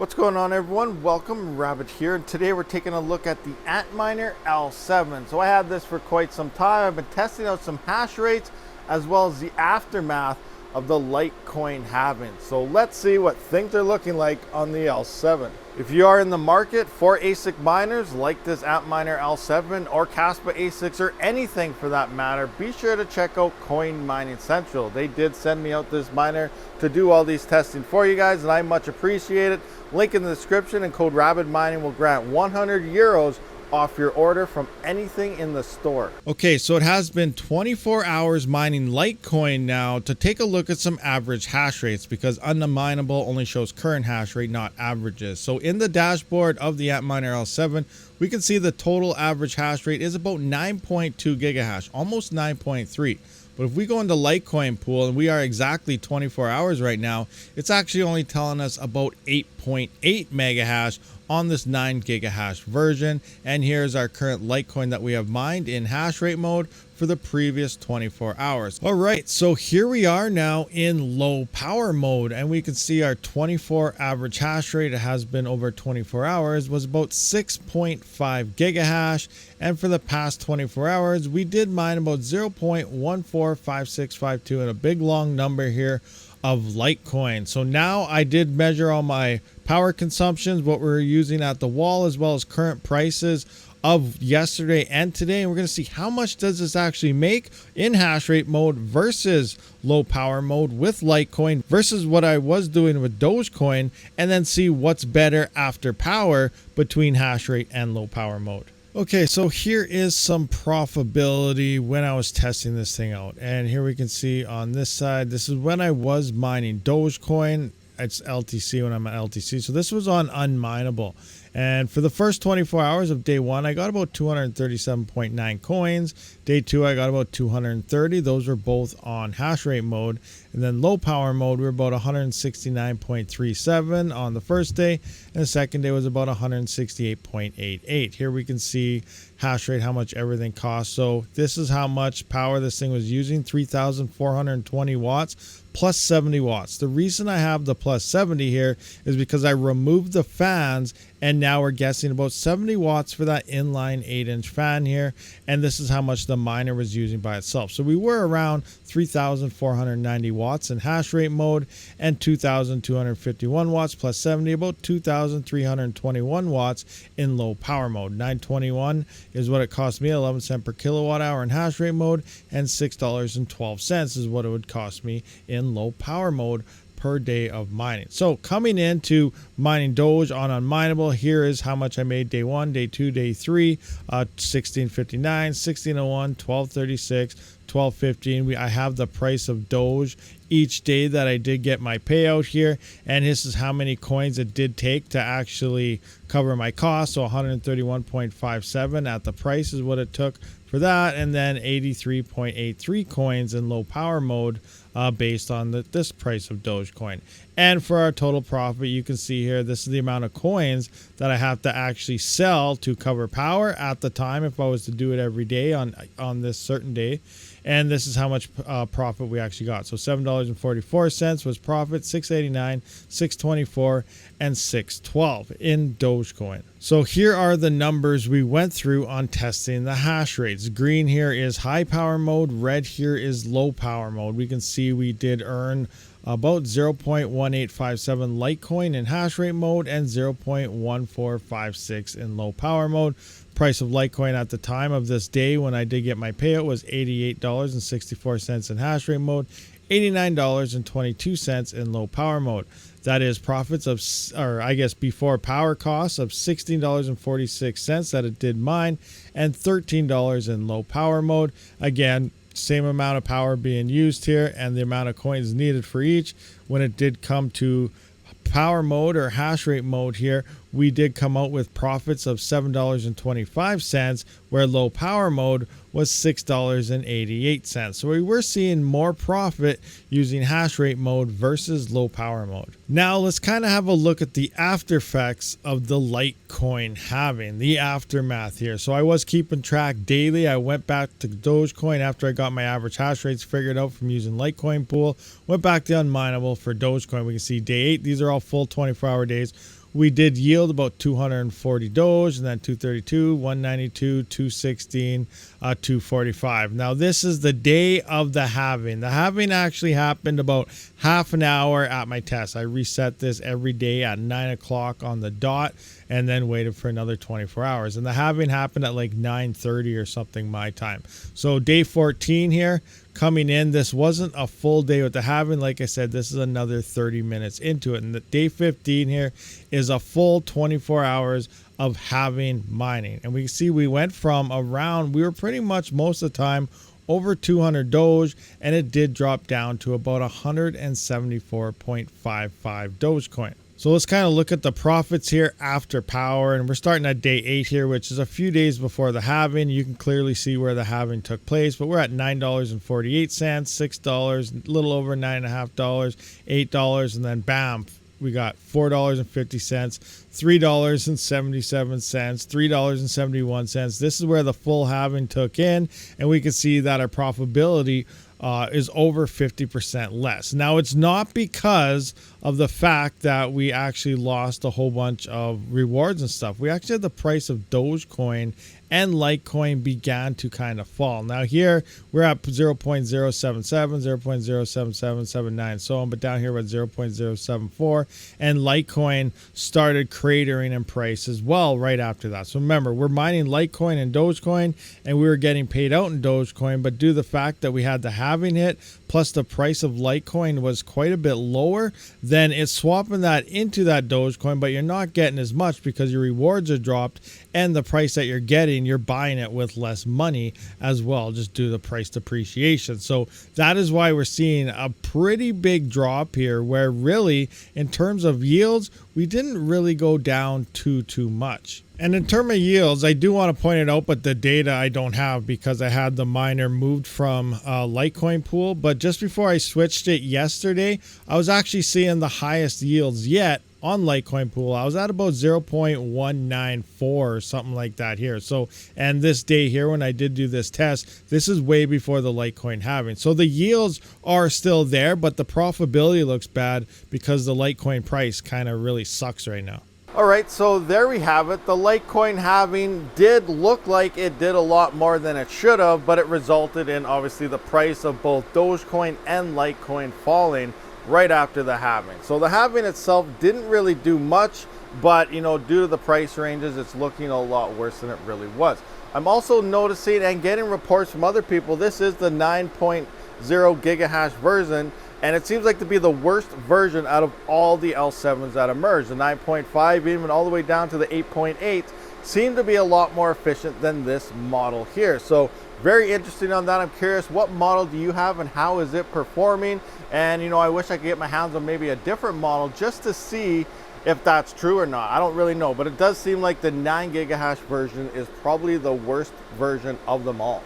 What's going on, everyone? Welcome, Rabid here, and today we're taking a look at the Antminer L7. So I had this for quite some time. I've been testing out some hash rates as well as the aftermath of the Litecoin Halving. So let's see what things are looking like on the L7. If you are in the market for ASIC miners like this Antminer L7 or Kaspa ASICs or anything for that matter, be sure to check out Coin Mining Central. They did send me out this miner to do all these testing for you guys, and I much appreciate it. Link in the description, and code rabidmining will grant 100 euros off your order from anything in the store. Okay, so it has been 24 hours mining Litecoin now to take a look at some average hash rates, because unminable only shows current hash rate, not averages. So in the dashboard of the Antminer L7, we can see the total average hash rate is about 9.2 gigahash, almost 9.3. But if we go into Litecoin pool, and we are exactly 24 hours right now, it's actually only telling us about 8.8 mega hash on this 9 gigahash version. And here's our current Litecoin that we have mined in hash rate mode for the previous 24 hours. All right, so here we are now in low power mode, and we can see our 24 average hash rate, it has been over 24 hours, was about 6.5 gigahash. And for the past 24 hours, we did mine about 0.145652, and a big long number here of Litecoin. So now I did measure all my power consumptions, what we're using at the wall, as well as current prices of yesterday and today, and we're going to see how much does this actually make in hash rate mode versus low power mode with Litecoin versus what I was doing with Dogecoin, and then see what's better after power between hash rate and low power mode. Okay, so here is some profitability when I was testing this thing out, and here we can see on this side, this is when I was mining Dogecoin. It's LTC when I'm at LTC, so this was on unminable. And for the first 24 hours of day one, I got about 237.9 coins. Day two, I got about 230. Those were both on hash rate mode. And then low power mode, we were about 169.37 on the first day. And the second day was about 168.88. Here we can see hash rate, how much everything costs. So this is how much power this thing was using, 3,420 watts plus 70 watts. The reason I have the plus 70 here is because I removed the fans, and now we're guessing about 70 watts for that inline 8-inch fan here. And this is how much the miner was using by itself. So we were around 3,490 watts in hash rate mode, and 2,251 watts plus 70, about 2,321 watts in low power mode. 921 is what it cost me, 11 cents per kilowatt hour in hash rate mode, and $6.12 is what it would cost me in low power mode per day of mining. So coming into mining Doge on unminable, here is how much I made day one, day two, day three, 1659, 1601, 1236, 1215. I have the price of Doge each day that I did get my payout here, and this is how many coins it did take to actually cover my cost. So 131.57 at the price is what it took for that, and then 83.83 coins in low power mode based on this price of Dogecoin. And for our total profit, you can see here, this is the amount of coins that I have to actually sell to cover power at the time if I was to do it every day on this certain day. And this is how much profit we actually got. So $7.44 was profit, $6.89, $6.24, and $6.12 in Dogecoin. So here are the numbers we went through on testing the hash rates. Green here is high power mode, red here is low power mode. We can see we did earn about 0.1857 Litecoin in hash rate mode and 0.1456 in low power mode. Price of Litecoin at the time of this day when I did get my payout was $88.64 in hash rate mode, $89.22 in low power mode. That is profits of, or I guess before power costs, of $16.46 that it did mine, and $13 in low power mode. Again, same amount of power being used here and the amount of coins needed for each. When it did come to power mode or hash rate mode here, we did come out with profits of $7.25, where low power mode was $6.88. So we were seeing more profit using hash rate mode versus low power mode. Now let's kind of have a look at the after effects of the Litecoin halving, the aftermath here. So I was keeping track daily. I went back to Dogecoin after I got my average hash rates figured out from using Litecoin pool. Went back to unminable for Dogecoin. We can see day 8. These are all full 24-hour days. we did yield about 240 Doge, and then 232, 192, 216, 245. Now this is the day of the halving. The halving actually happened about half an hour at my test. I reset this every day at 9 o'clock on the dot, and then waited for another 24 hours. And the halving happened at like 9:30 or something my time. So day 14 here coming in, this wasn't a full day with the halving. Like I said, this is another 30 minutes into it. And the day 15 here is a full 24 hours of halving mining. And we can see we went from around, we were pretty much most of the time over 200 Doge, and it did drop down to about 174.55 Dogecoin. So let's kind of look at the profits here after power, and we're starting at day 8 here, which is a few days before the halving. You can clearly see where the halving took place, but we're at $9.48, $6, a little over $9.50, $8, and then bam, we got $4.50, $3.77, $3.71. This is where the full halving took in, and we can see that our profitability is over 50% less. Now, it's not because of the fact that we actually lost a whole bunch of rewards and stuff. We actually had the price of Dogecoin and Litecoin began to kind of fall. Now here we're at 0.077, 0.07779, so on, but down here we're at 0.074, and Litecoin started cratering in price as well right after that. So remember, we're mining Litecoin and Dogecoin, and we were getting paid out in Dogecoin, but due to the fact that we had the halving hit, plus the price of Litecoin was quite a bit lower, then it's swapping that into that Dogecoin, but you're not getting as much because your rewards are dropped, and the price that you're getting, you're buying it with less money as well, just due to the price depreciation. So that is why we're seeing a pretty big drop here, where really in terms of yields, we didn't really go down too much. And in terms of yields, I do want to point it out, but the data I don't have because I had the miner moved from Litecoin pool. But just before I switched it yesterday, I was actually seeing the highest yields yet on Litecoin pool. I was at about 0.194 or something like that here. So, and this day here when I did do this test, this is way before the Litecoin halving. So the yields are still there, but the profitability looks bad because the Litecoin price kind of really sucks right now. All right, so there we have it. The Litecoin halving did look like it did a lot more than it should have, but it resulted in obviously the price of both Dogecoin and Litecoin falling right after the halving. So the halving itself didn't really do much, but you know, due to the price ranges, it's looking a lot worse than it really was. I'm also noticing and getting reports from other people, this is the 9.0 gigahash version, and it seems like to be the worst version out of all the L7s that emerged. The 9.5 even all the way down to the 8.8 seem to be a lot more efficient than this model here. So very interesting on that. I'm curious, what model do you have and how is it performing? And you know, I wish I could get my hands on maybe a different model just to see if that's true or not. I don't really know, but it does seem like the 9 gigahash version is probably the worst version of them all.